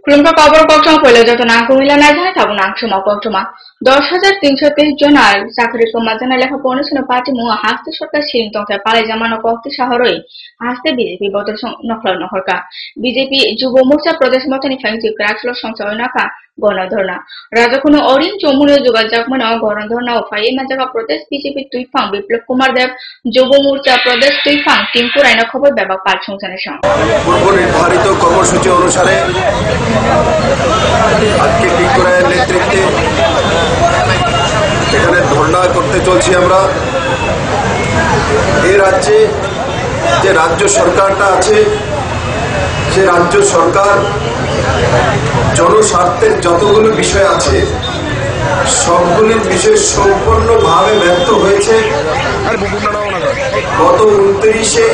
Kulumka cover কক্সমা পড়লে যত না কুমিল্লা না যায় তখন নাকসমা কক্সমা 10,323 জন আর চাকরি সমাধানে লেখা পড়াশোনা পার্টি মুয়া হাসতে সরকার শিরিন তংসায় পালে জামানো কক্তি শহরই হাসতে বিজেপি বদল নখল নহরকা বিজেপি যুব মোর্চা প্রদেশ মতনি ফাইন্সি ক্রাচল সংসদ নাকা গণধর্ণা রাজকুনো অরিন চমুনীয় যোগাযোগ মানে গণধর্ণা ও ফাইয়ে মাজাকা প্রদেশ বিজেপি তুইফাং বিপ্লব কুমার দেব যুব মোর্চা প্রদেশ তুইফাং টিমপুর আইনা খবর ব্যাপক পাল সংসানের সঙ্গে পূর্ব নির্ধারিত কর্মসূচি অনুসারে আজকে টিঙ্কুরায়ের নেতৃত্বে এখানে ধর্ণা করতে চলছি আমরা। এই রাজ্যে যে রাজ্য সরকারটা আছে সে রাজ্য সরকার জনস্বার্থের যতগুলো বিষয় আছে সবগুলি বিষয় সম্পূর্ণভাবে ব্যর্থ হয়েছে। গত 29শে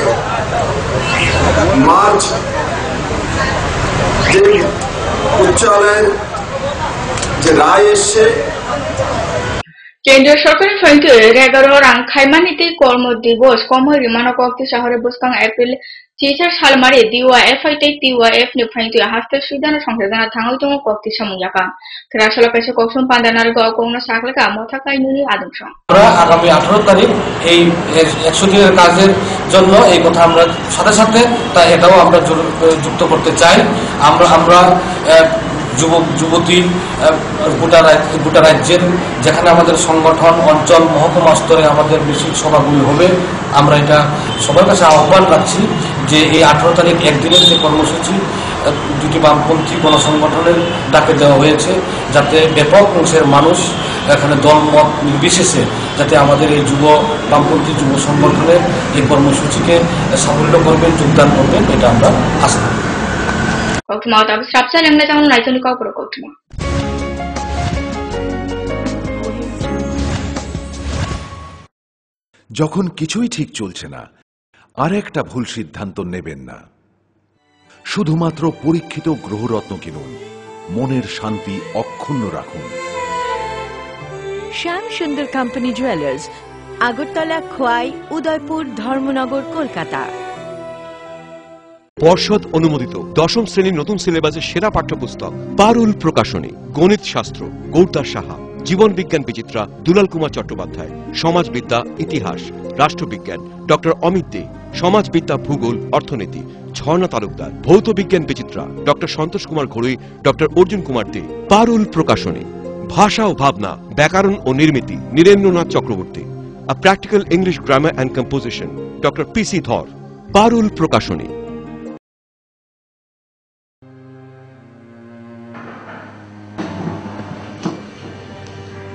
মার্চ যে উচ্চালয়ের যে রায় এসছে কেন্দ্রীয় সরকারের সহিত 11 রাং খাইমানিতে কর্ম দিবস কম রিমানো কক্তি শহরে বসকাং এপ্রিল 2004 সাল মারে দিওয়া এফআইটি তিওয়া এফ নি ফাইন্টু হাস্তে সুদানা সংশোধনা থাঙ্গল জং কক্তি সামুয়াকা ক্রাশলা পেছে কক্সম পান্দানার গকৌন সাকলাকা মথাকাই নুনি আদমসং আমরা আগামী 18 তারিখ এই 100 দিনের কাজের জন্য এই কথা আমরা সাথে সাথে এটাও আমরা যুক্ত করতে চাই। আমরা যুবক যুবতী গোটা রাজ্যের যেখানে আমাদের সংগঠন অঞ্চল মহকুমা স্তরে আমাদের মিছিল সভাগুলি হবে, আমরা এটা সবার কাছে আহ্বান রাখছি যে এই 18 তারিখ একদিনের যে কর্মসূচি দুটি বামপন্থী গণসংগঠনের ডাকে দেওয়া হয়েছে, যাতে ব্যাপক অংশের মানুষ এখানে দলমত নির্বিশেষে যাতে আমাদের এই বামপন্থী যুব সংগঠনের এই কর্মসূচিকে সাফল্য করবেন, যোগদান করবেন, এটা আমরা আশা করি। যখন কিছুই ঠিক চলছে না আর একটা ভুল সিদ্ধান্ত নেবেন না। শুধুমাত্র পরীক্ষিত গ্রহরত্ন কিনুন, মনের শান্তি অক্ষুণ্ণ রাখুন। শ্যাম সুন্দর কোম্পানি জুয়েলার্স, আগরতলা, খোয়াই, উদয়পুর, ধর্মনগর, কলকাতা। পর্ষদ অনুমোদিত 10ম শ্রেণীর নতুন সিলেবাসের সেরা পাঠ্যপুস্তক পারুল প্রকাশনী, গণিত শাস্ত্র গৌরদাস সাহা, জীবন বিজ্ঞান বিচিত্রা দুলাল কুমার চট্টোপাধ্যায়, সমাজবিদ্যা ইতিহাস রাষ্ট্রবিজ্ঞান ডক্টর অমিত দে, সমাজবিদ্যা ভূগোল অর্থনীতি ঝর্ণা তালুকদার, ভৌত বিজ্ঞান বিচিত্রা ডক্টর সন্তোষ কুমার ঘড়ুই, doctor Arjun Kumar De. Parul Prakashani, Bhasha O Bhabna, Byakaran O Nirmiti Nirendranath Chakraborty, a practical English grammar and composition doctor PC Dhar. Parul প্রকাশনী।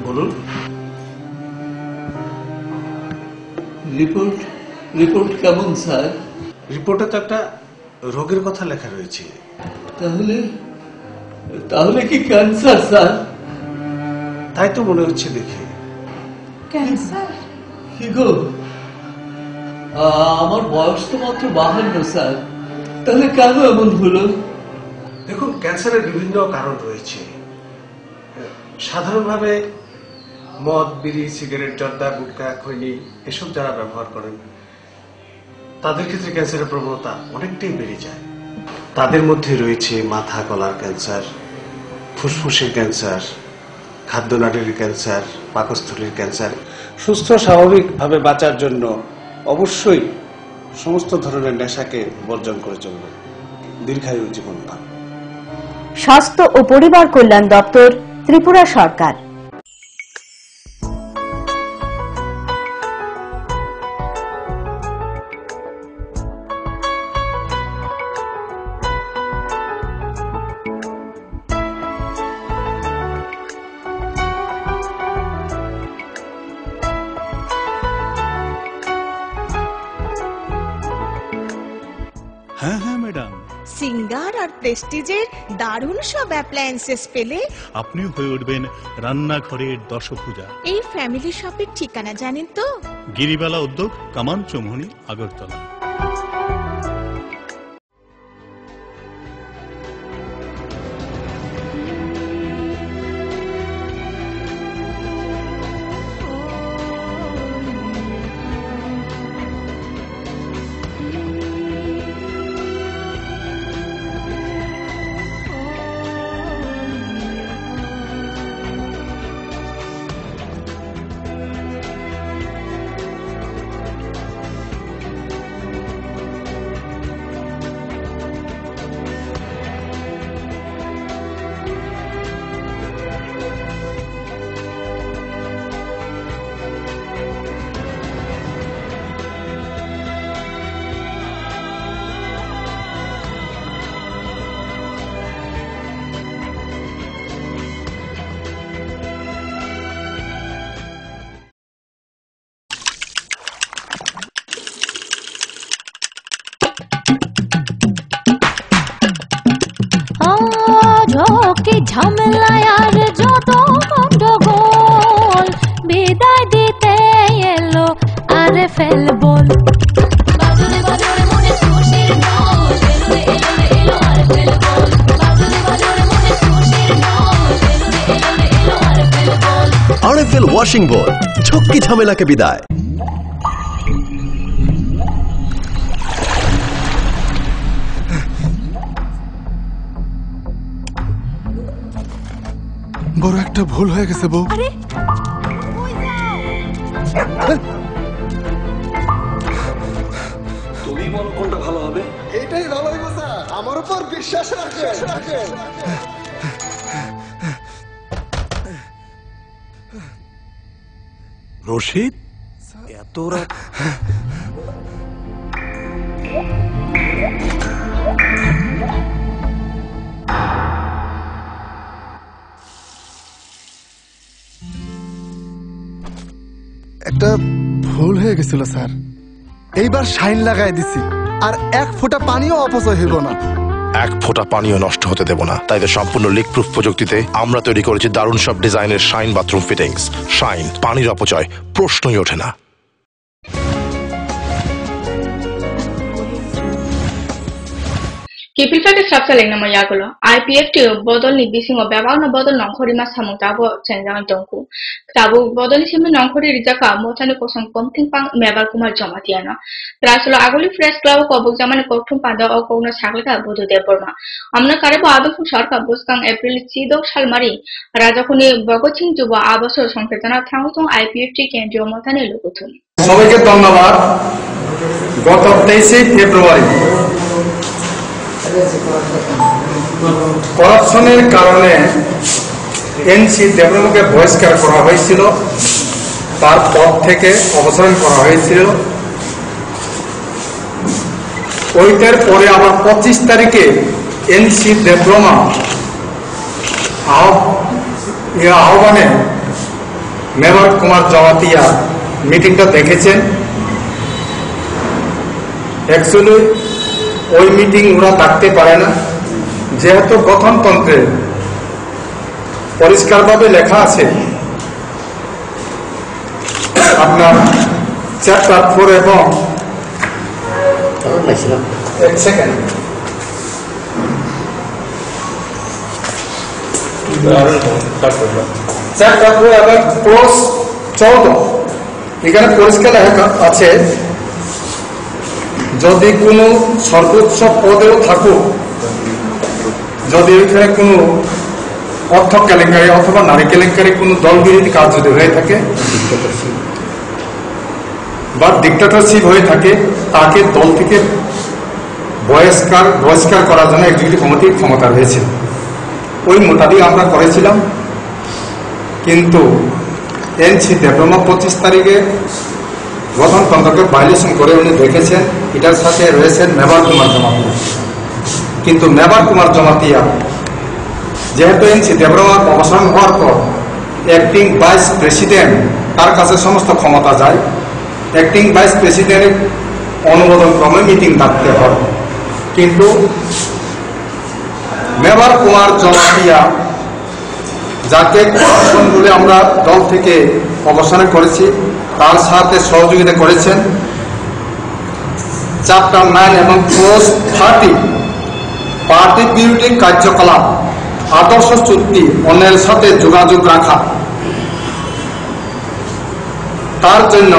বলুন। রিপোর্ট কেমন স্যার? রিপোর্টে তো একটা রোগের কথা লেখা রয়েছে। তাহলে কি ক্যান্সার স্যার? তাই তো মনে হচ্ছে দেখে। ক্যান্সার? কি গো, আমার বয়স তো মাত্র 52 স্যার, তাহলে কেন এমন হলো? দেখুন, ক্যান্সারের বিভিন্ন কারণ রয়েছে। সাধারণভাবে মদ, বিড়ি, সিগারেট, জর্দা, গুটখা, খৈনি এসব যারা ব্যবহার করেন তাদের ক্ষেত্রে ক্যান্সারের প্রবণতা অনেকটাই বেড়ে যায়। তাদের মধ্যে রয়েছে মাথা গলার ক্যান্সার, ফুসফুসের ক্যান্সার, খাদ্যনালীর ক্যান্সার, পাকস্থলীর ক্যান্সার। সুস্থ স্বাভাবিকভাবে বাঁচার জন্য অবশ্যই সমস্ত ধরনের নেশাকে বর্জন করে চলবে, দীর্ঘায়ু জীবন পান। স্বাস্থ্য ও পরিবার কল্যাণ দপ্তর, ত্রিপুরা সরকার। হ্যাঁ ম্যাডাম, সিঙ্গার আর প্রেস্টিজের দারুণ সব অ্যাপ্লায়েন্সেস পেলে আপনিও হয়ে উঠবেন রান্নাঘরের দশভুজা। এই ফ্যামিলি শপের ঠিকানা জানেন তো? গিরিবালা উদ্যোগ, কামান চৌমুহনী, আগরতলা। ঝকে ঝামেলায় আর যত গন্ডগোল বিদায় দিতে এলো আরে ফেলবল বাজরে বাজরে মনে খুশির ঢোল এলো রে এলো রে এলো আর ফেলবল বাজরে বাজরে মনে খুশির ঢোল এলো রে এলো রে এলো আর ফেলবল আরএফএল ওয়াশিং বল ঝক্কি ঝামেলাকে বিদায়। বড় একটা ভুল হয়ে গেছে বউ। তুমি বলো কোনটা ভালো হবে? এটাই ভালো হইব স্যার, আমার উপর বিশ্বাস রাখেন। রশিদ, এত রাত? একটা ভুল হয়ে গেছিল স্যার, এইবার শাইন লাগাই দিছি আর এক ফোঁটা পানিও অপচয় হইব না। এক ফোঁটা পানিও নষ্ট হতে দেব না। তাই তো সম্পূর্ণ লিক প্রুফ প্রযুক্তিতে আমরা তৈরি করেছি দারুণ সব ডিজাইনের শাইন বাথরুম ফিটিংস। শাইন, পানির অপচয় প্রশ্নই ওঠে না। Kipilfake sapsaling nama yagulo. IPFT bodol ni bisingo babao na bodol nongkhori ma samung tabo chenjang dongku. Tabo bodol ni simi nongkhori rijaka mothani kosong komting pang mebar kumar jamatiana. Trasolo aguli fresh club kobuk jamane kothum pada o kono saglika bodu deborma. Amna karebo adofun sarkar boskang April 3 সাল মারি রাজখনি ভগৎ সিং যুব আবাসর সংকেতনা থাংথং IPFT কেন্দ্রীয় মথানি লুকুথুন। সবাইকে ধন্যবাদ। গত 23 ফেব্রুয়ারি করাপশনের কারণে NC দেবনামকে বহিষ্কার করা হয়েছিল, তার পদ থেকে অবসর করা হয়েছিল। ওইটার পরে আবার 25 তারিখে এনসি দেবনামা আহ্বানে মেবার কুমার জমাতিয়া মিটিংটা দেখেছেন। অ্যাকচুয়ালি ওই মিটিং ওরা ডাকতে পারে না, যেহেতু গঠনতন্ত্রে পরিষ্কারভাবে লেখা আছে আপনার চ্যাপ্টার 4 এবং এক সেকেন্ড চ্যাপ্টার 4 এবং ক্লোজ 14 এখানে পরিষ্কার লেখা আছে যদি কোনো সর্বোচ্চ পদেও থাকুক, যদি ওইখানে কোনো অর্থ কেলেঙ্কারি অথবা নারী কেলেঙ্কারি কোনো দল বিরোধী কাজ যদি হয়ে থাকে বা ডিক্টেটরশিপ হয়ে থাকে, তাকে দল থেকে বহিষ্কার করার জন্য এক্সিকিউটিভ কমিটির ক্ষমতা রয়েছে। ওই মোটামুটি আমরা করেছিলাম, কিন্তু এনসি দেবনামা 25 তারিখে গঠনতন্ত্রকে ভায়োলেশন করে উনি দেখেছেন। এটার সাথে রয়েছেন মেবার কুমার জমাতিয়া, কিন্তু মেবার কুমার জমাতিয়া যেহেতু এনসি দেবনামার অবসান হওয়ার পর অ্যাক্টিং ভাইস প্রেসিডেন্ট তার কাছে সমস্ত ক্ষমতা যায়, অ্যাক্টিং ভাইস প্রেসিডেন্টের অনুমোদন ক্রমে মিটিং ডাকতে হয়। কিন্তু মেবার কুমার জমাতিয়া যাকে করাপশন বলে আমরা দল থেকে অবসান করেছি, তার সাথে সহযোগিতা করেছেন চ্যাপ্টার 9 এবং ক্লোজ 30 পার্টি বিরোধী কার্যকলাপ, আদর্শ চুক্তি, অন্যের সাথে যোগাযোগ রাখা। তার জন্য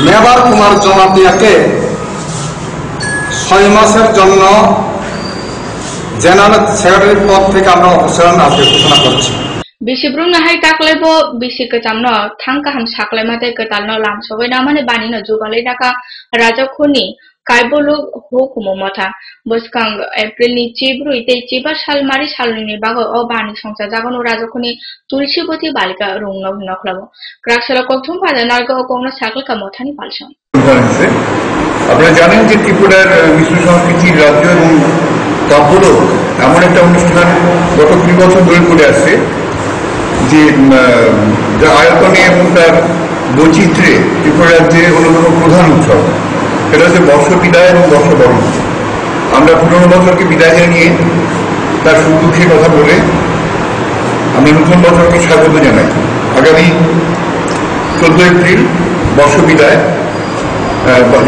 মেবার কুমার জমাতিয়াকে 6 মাসের জন্য জেনারেল সেক্রেটারি পদ থেকে আমরা অপসারণ আজকে ঘোষণা করছি। Bisibrung na hai taklebo bisi kecamno thangka ham saklai mate ketalno lam sobai namane banino jugalai daka raja khuni kaibolu hukumo motha boskang April ni chibru ite chiba salmari saluni bago o bani songsa jagono raja khuni tulsiboti balika rungno noklabo kraksala kothum pada narga o komno saklka mothani palson। আপনারা জানেন যে ত্রিপুরার মিশ্র সংস্কৃতির রাজ্য এবং কাব্যলোক এমন একটা অনুষ্ঠান গত 20 বছর ধরে করে আসছে, যে আয়তনে এবং তার বৈচিত্র্যে ত্রিপুরা রাজ্যের অন্যতম প্রধান উৎসব, সেটা হচ্ছে বর্ষ বিদায় এবং বর্ষবরণ। আমরা পুরনো বছরকে বিদায় জানিয়ে তার সুখ দুঃখের কথা বলে আমরা নতুন বছরকে স্বাগত জানাই। আগামী 14 এপ্রিল বর্ষবিদায়,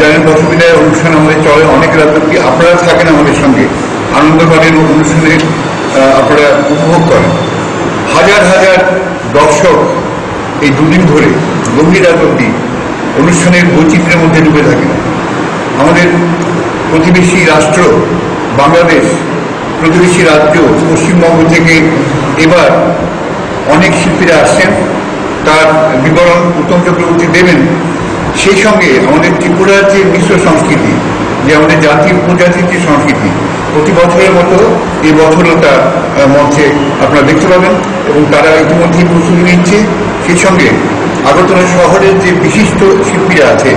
জানেন বর্ষবিদায় অনুষ্ঠান আমাদের চলে অনেক রাত অব্দি। আপনারা থাকেন আমাদের সঙ্গে, আনন্দবাড়ির অনুষ্ঠানে আপনারা উপভোগ করেন। হাজার হাজার দর্শক এই দুদিন ধরে গভীর রাত অব্দি অনুষ্ঠানের বৈচিত্র্যের মধ্যে ডুবে থাকেন। আমাদের প্রতিবেশী রাষ্ট্র বাংলাদেশ, প্রতিবেশী রাজ্য পশ্চিমবঙ্গ থেকে এবার অনেক শিল্পীরা আসছেন, তার বিবরণ উত্তম চক্রবর্তী দেবেন। সেই সঙ্গে আমাদের ত্রিপুরার যে মিশ্র সংস্কৃতি, যে আমাদের জাতি উপজাতির যে সংস্কৃতি, প্রতি বছরের মতো এই বছরও তা মঞ্চে আপনারা দেখতে পাবেন এবং তারা ইতিমধ্যেই প্রস্তুতি নিচ্ছে। সেই সঙ্গে আগরতলা শহরের যে বিশিষ্ট শিল্পীরা আছে,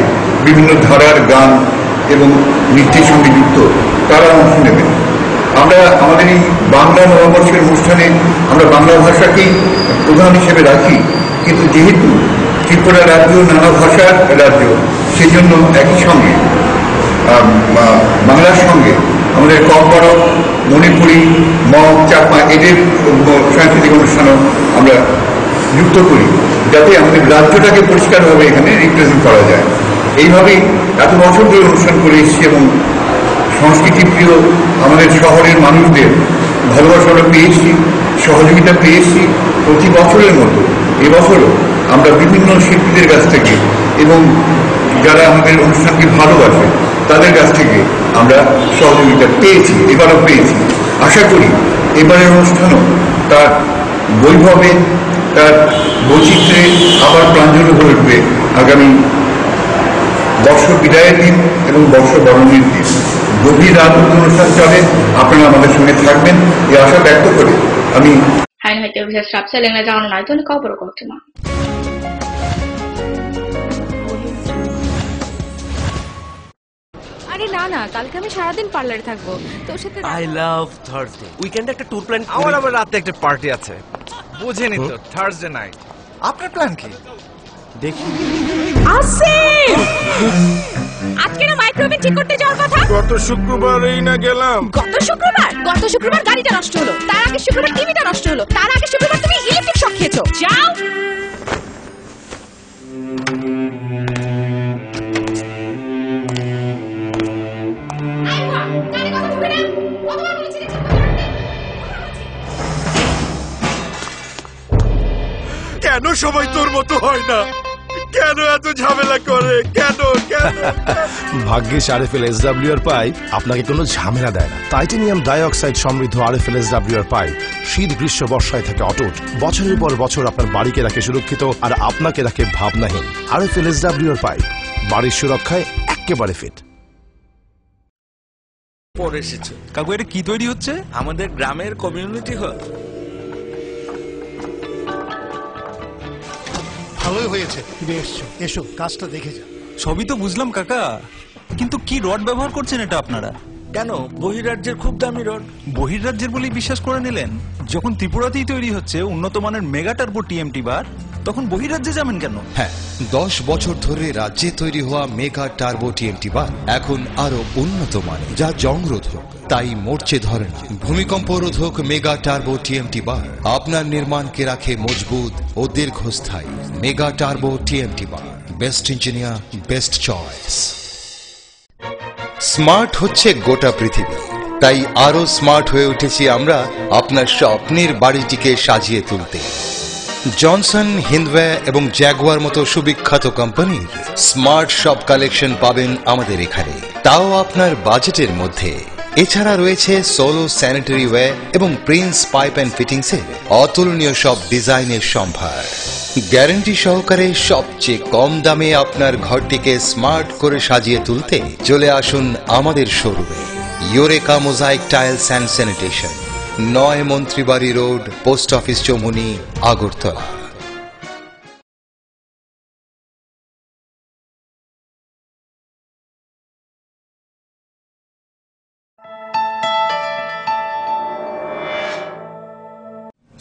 বিভিন্ন ধারার গান এবং নৃত্যের সঙ্গে যুক্ত, তারা অংশ নেবেন। আমরা আমাদের এই বাংলা নববর্ষের অনুষ্ঠানে আমরা বাংলা ভাষাকেই প্রধান হিসেবে রাখি, কিন্তু যেহেতু ত্রিপুরা রাজ্য নানা ভাষার রাজ্য, সেই জন্য একই সঙ্গে বাংলার সঙ্গে আমাদের কম্বরক, মণিপুরি, মগ, চাকমা এদের সাংস্কৃতিক অনুষ্ঠানও আমরা যুক্ত করি, যাতে আমাদের রাজ্যটাকে পরিষ্কারভাবে এখানে রিপ্রেজেন্ট করা যায়। এইভাবেই এত বছর ধরে অনুষ্ঠান করে এসেছি এবং সংস্কৃতি প্রিয় আমাদের শহরের মানুষদের ভালোবাসা পেয়েছি, সহযোগিতা পেয়েছি। প্রতি বছরের মতো এবছরও আমরা বিভিন্ন শিল্পীদের কাছ থেকে এবং যারা আমাদের অনুষ্ঠানকে ভালোবাসে তাদের কাছ থেকে আমরা সহযোগিতা পেয়েছি, এবারও পেয়েছি। আশা করি এবারের অনুষ্ঠানও তার বৈভবে, তার বৈচিত্র্যে আবার প্রাঞ্জল হয়ে উঠবে আগামী বর্ষ বিদায়ের দিন এবং বর্ষ বরণের দিন। গভীর রাত অনুষ্ঠান চলে, আপনারা আমাদের সঙ্গে থাকবেন এই আশা ব্যক্ত করে আমি আরে না না, কালকে আমি সারাদিন পার্লারে থাকবো, তোর সাথে। I love Thursday. উইকেন্ডে একটা ট্যুর প্ল্যান। আমার আবার রাতে একটা পার্টি আছে, বুঝেনি তো, থার্সডে নাইট। আপনার প্ল্যান কি? দেখি আসিফ, আজকে না মাইক্রোওয়েভ ঠিক করতে যাওয়ার কথা। গত শুক্রবারই না গেলাম। গত শুক্রবার গাড়িটা নষ্ট হলো, তার আগে শুক্রবার টিভিটা নষ্ট হলো, তার আগে শুক্রবার তুমি ইলেকট্রিক শক খেয়েছো। যাও। কেন সবাই তোর মতো হয় না? কেন এত ঝামেলা করে? কেন কেন? ভাগ্যিস আরএফএল এসডব্লিউআর পাইপ আপনাকে কোনো ঝামেলা দেয় না। টাইটানিয়াম ডাইঅক্সাইড সমৃদ্ধ আরএফএল এসডব্লিউআর পাইপ শীত গ্রীষ্ম বর্ষায় থাকে অটুট, বছরের পর বছর আপনার বাড়িকে রাখে সুরক্ষিত আর আপনাকে রাখে ভাবনাহীন। আরএফএল এসডব্লিউআর পাইপ বাড়ির সুরক্ষায় একেবারে ফিট। পরে এসেছে কাকু, এটা কি তৈরি হচ্ছে? আমাদের গ্রামের কমিউনিটি হল। ভালোই হয়েছে তুমি এসছো, এসো কাজটা দেখে যা। সবই তো বুঝলাম কাকা, কিন্তু কি রড ব্যবহার করছেন এটা আপনারা? কেন, বহিরাজ্যের খুব দামি রড। বহিরাজ্যের বলেই বিশ্বাস করে নিলেন? যখন ত্রিপুরাতেই তৈরি হচ্ছে উন্নত মানের মেগা টার্বো টিএমটি বার, তখন বহিরাজ্যে যাবেন কেন? হ্যাঁ, 10 বছর ধরে রাজ্যে তৈরি হওয়া মেগা টার্বো টিএমটি বার এখন আরো উন্নত মানের, যা জং রোধক, তাই মরচে ধরে না। ভূমিকম্প রোধক মেগা টার্বো টিএমটি বার আপনার নির্মাণকে রাখে মজবুত ও দীর্ঘস্থায়ী। মেগা টার্বো টিএমটি বার, best engineer, best choice. Smart হচ্ছে গোটা পৃথিবী, তাই আরো স্মার্ট হয়ে উঠেছি আমরা আপনার স্বপ্নের বাড়িটিকে সাজিয়ে তুলতে। জনসন, হিন্দওয়ে এবং জ্যাগুয়ার মতো সুবিখ্যাত কোম্পানির স্মার্ট সব কালেকশন পাবেন আমাদের এখানে, তাও আপনার বাজেটের মধ্যে। এছাড়া রয়েছে সোলো স্যানিটারি ওয়্যার এবং প্রিন্স পাইপ অ্যান্ড ফিটিংসের অতুলনীয় সব ডিজাইনের সম্ভার। গ্যারান্টি সহকারে সবচেয়ে কম দামে আপনার ঘরটিকে স্মার্ট করে সাজিয়ে তুলতে চলে আসুন আমাদের শোরুমে। Eureka mosaic tiles and sanitation, 9 Mantribari road, post office Choumuhani, Agartala.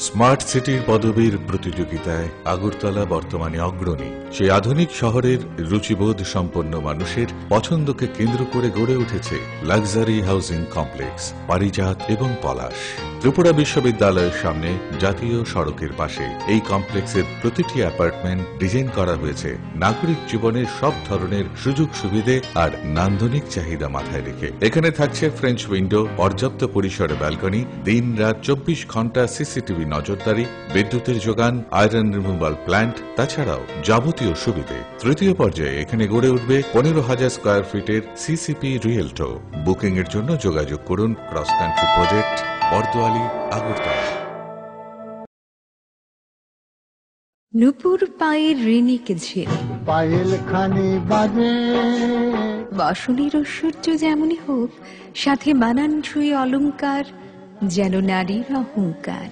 Smart সিটির পদবীর প্রতিযোগিতায় আগরতলা বর্তমানে অগ্রণী। সেই আধুনিক শহরের রুচিবোধ সম্পন্ন মানুষের পছন্দকে কেন্দ্র করে গড়ে উঠেছে লাক্সারি হাউজিং কমপ্লেক্স পারিজাত এবং পলাশ। ত্রিপুরা বিশ্ববিদ্যালয়ের সামনে জাতীয় সড়কের পাশে এই কমপ্লেক্সের প্রতিটি অ্যাপার্টমেন্ট ডিজাইন করা হয়েছে নাগরিক জীবনের সব ধরনের সুযোগ সুবিধে আর নান্দনিক চাহিদা মাথায় রেখে। এখানে থাকছে ফ্রেঞ্চ উইন্ডো, পর্যাপ্ত পরিসরে ব্যালকনি, দিন রাত 24 ঘন্টা সিসিটিভি নজরদারি, বিদ্যুতের যোগান, আয়রন রিমুভাল প্ল্যান্ট, তাছাড়াও যাবতীয় সুবিধে। তৃতীয় পর্যায়ে এখানে গড়ে উঠবে 15,000 স্কয়ার ফিটের সিসিপি রিয়েলটো। বুকিং এর জন্য যোগাযোগ করুন cross country project, Bordowali, Agartala. নুপুর পায়ের ঋণিকে ঝিল পায়েল খানি বাজে বাসনের ঐশ্বর্য যেমনই হোক, সাথে মানানসই অলংকার যেন নারীর অহংকার।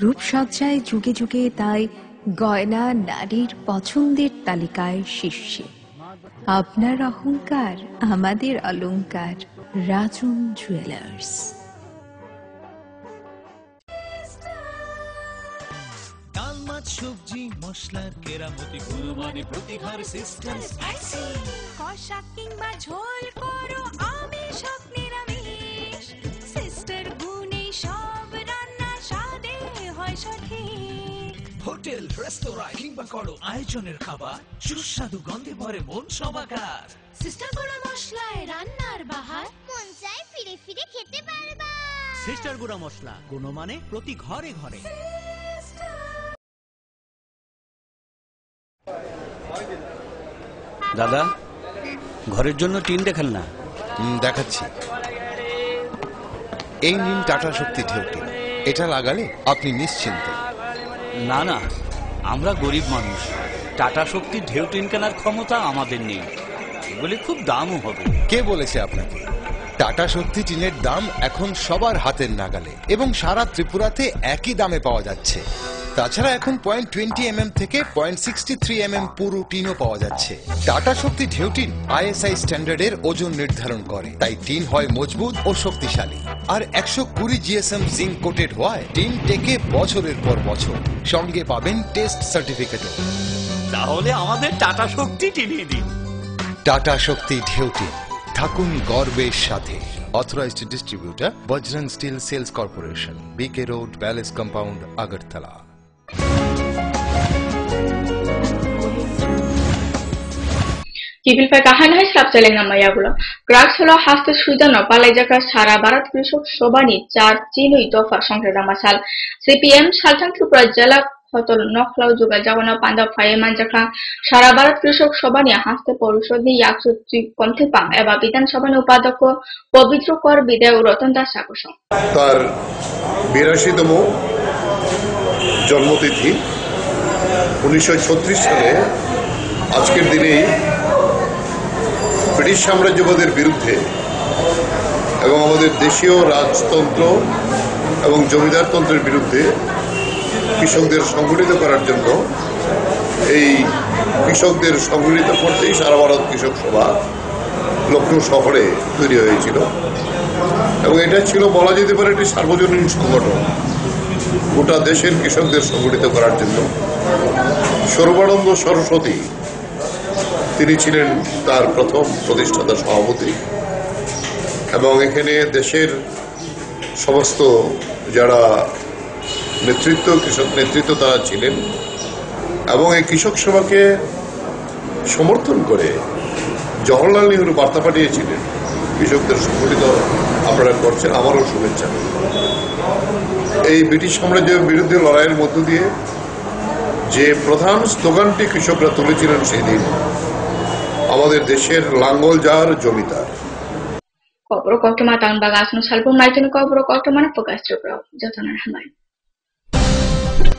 রূপসজ্জায় যুগে যুগে তাই গয়না নারীর পছন্দের তালিকায় শীর্ষে। আপনার অহংকার আমাদের অলংকার, রাজন জুয়েলার্স। ডাল মাছ সবজি মশলার কেরামতি গুণমানে প্রতিঘর সিস্টেম স্পাইসি। কষা কিংবা ঝোল করো আমিষ হোক নিরামিষ, সিস্টার গুণে সব রান্না স্বাদে হয় সঠিক। হোটেল রেস্তোরাঁ কিংবা করো আয়োজনের খাবার, সুস্বাদু গন্ধে ভরে মন সবাকার। সিস্টার গুঁড়ো মশলায় রান্নার বাহার, মন চায় ফিরে ফিরে খেতে পারবা। সিস্টার গুঁড়া মশলা, গুণমানে প্রতি ঘরে ঘরে। দাদা, ঘরের জন্য টিন দেখাল না? দেখাচ্ছি। এই নিন টাটা শক্তি ঢেউ টিন। এটা লাগালে আপনি নিশ্চিন্ত। না না, আমরা গরিব মানুষ, টাটা শক্তি ঢেউ টিন কেনার ক্ষমতা আমাদের নেই। এগুলি খুব দামও হবে। কে বলেছে আপনাকে? টাটা শক্তি টিনের দাম এখন সবার হাতের নাগালে এবং সারা ত্রিপুরাতে একই দামে পাওয়া যাচ্ছে। তাছাড়া এখন 0.20 থেকে 0.63 পুরো টিনও পাওয়া যাচ্ছে। টাটা শক্তি ঢেউ টিন ISI স্ট্যান্ডার্ডের ওজন নির্ধারণ করে, তাই টিন হয় মজবুত ও শক্তিশালী। আর 120 GSM জিঙ্ক কোটেড হওয়ায় টিন টেকে বছরের পর বছর। সঙ্গে পাবেন টেস্ট সার্টিফিকেটও। তাহলে আমাদের টাটা শক্তি টিনিয়ে দিন। টাটা শক্তি ঢেউ টিন, থাকুন গর্বের সাথে। Authorised distributor Bajrang steel sales corporation, BK road, palace compound, Agartala. কিবিলপাই কাহানায় সাবচালেন নামাইয়াগুলো গ্রাকসলো হাস্তে সুইদানো পালাইজাকা সারা ভারত কৃষক সবানি 4 চিনুই দফা সংসদ মাসাল CPM সালথান ত্রিপুরা জেলা হতল নখলাও যোগা যাওয়ানো পাঞ্জাব ফায়ে মানজাখা সারা ভারত কৃষক সবানি হাস্তে পরিষদ ইয়াকসুত্রি কমথেপাং এবা বিধানসভার উপাধ্যক্ষ পবিত্র কর বিদায় রতন দাস আকর্ষণ। তার 82তম জন্মতিথি 1936 সালে আজকের দিনেই ব্রিটিশ সাম্রাজ্যবাদের বিরুদ্ধে এবং আমাদের দেশীয় রাজতন্ত্র এবং জমিদারতন্ত্রের বিরুদ্ধে কৃষকদের সংগঠিত করার জন্য এই কৃষকদের সংগঠিত করতেই সারা ভারত কৃষক সভা লখনৌ শহরে তৈরি হয়েছিল এবং এটা ছিল বলা যেতে পারে একটি সার্বজনীন সংগঠন গোটা দেশের কৃষকদের সংগঠিত করার জন্য। সর্বানন্দ সরস্বতী তিনি ছিলেন তার প্রথম প্রতিষ্ঠাতা সভাপতি এবং এখানে দেশের সমস্ত যারা নেতৃত্ব কৃষক নেতৃত্ব তারা ছিলেন এবং এই কৃষক সভাকে সমর্থন করে জওহরলাল নেহরু বার্তা পাঠিয়েছিলেন কৃষকদের সংগঠিত আপনারা করছেন, আমারও শুভেচ্ছা। এই ব্রিটিশ সাম্রাজ্যের বিরুদ্ধে লড়াইয়ের মধ্য দিয়ে যে প্রধান স্লোগানটি কৃষকরা তুলেছিলেন সেই দিন, আমাদের দেশের লাঙ্গল যার জমি তার। কবর কষ্টমা তান বাগাসনো সালপুর মাইতনি কবর কষ্টমানা প্রকাশ চক্র যতনার হামায়।